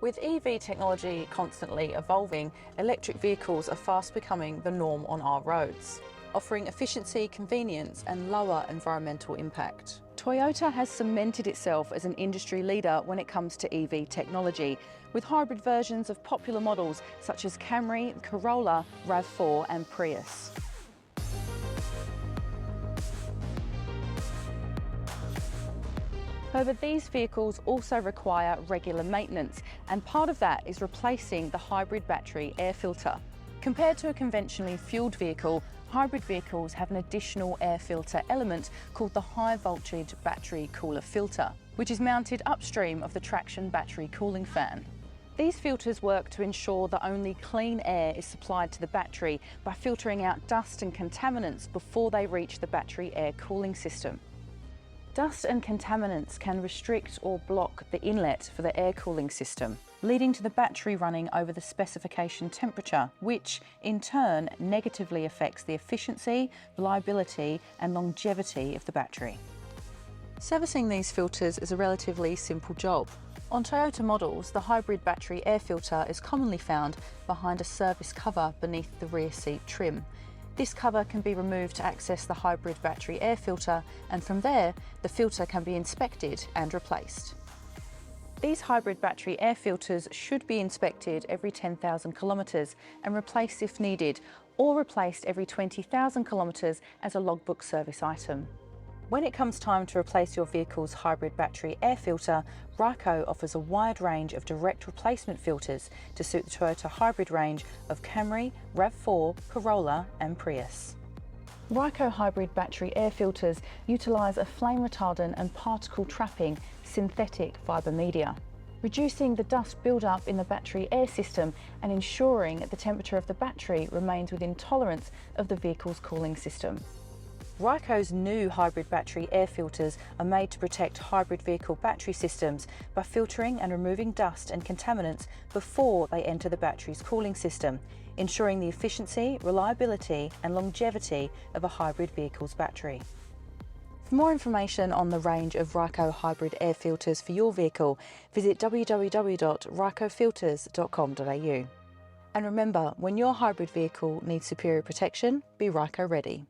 With EV technology constantly evolving, electric vehicles are fast becoming the norm on our roads, offering efficiency, convenience and lower environmental impact. Toyota has cemented itself as an industry leader when it comes to EV technology, with hybrid versions of popular models such as Camry, Corolla, RAV4 and Prius. However, these vehicles also require regular maintenance, and part of that is replacing the hybrid battery air filter. Compared to a conventionally fueled vehicle, hybrid vehicles have an additional air filter element called the high voltage battery cooler filter, which is mounted upstream of the traction battery cooling fan. These filters work to ensure that only clean air is supplied to the battery by filtering out dust and contaminants before they reach the battery air cooling system. Dust and contaminants can restrict or block the inlet for the air cooling system, leading to the battery running over the specification temperature, which in turn negatively affects the efficiency, reliability and longevity of the battery. Servicing these filters is a relatively simple job. On Toyota models, the hybrid battery air filter is commonly found behind a service cover beneath the rear seat trim. This cover can be removed to access the hybrid battery air filter, and from there, the filter can be inspected and replaced. These hybrid battery air filters should be inspected every 10,000 kilometres and replaced if needed, or replaced every 20,000 kilometres as a logbook service item. When it comes time to replace your vehicle's hybrid battery air filter, Ryco offers a wide range of direct replacement filters to suit the Toyota hybrid range of Camry, RAV4, Corolla and Prius. Ryco hybrid battery air filters utilise a flame retardant and particle trapping synthetic fibre media, reducing the dust build-up in the battery air system and ensuring the temperature of the battery remains within tolerance of the vehicle's cooling system. Ryco's new hybrid battery air filters are made to protect hybrid vehicle battery systems by filtering and removing dust and contaminants before they enter the battery's cooling system, ensuring the efficiency, reliability and longevity of a hybrid vehicle's battery. For more information on the range of Ryco hybrid air filters for your vehicle, visit www.rycofilters.com.au. And remember, when your hybrid vehicle needs superior protection, be Ryco ready.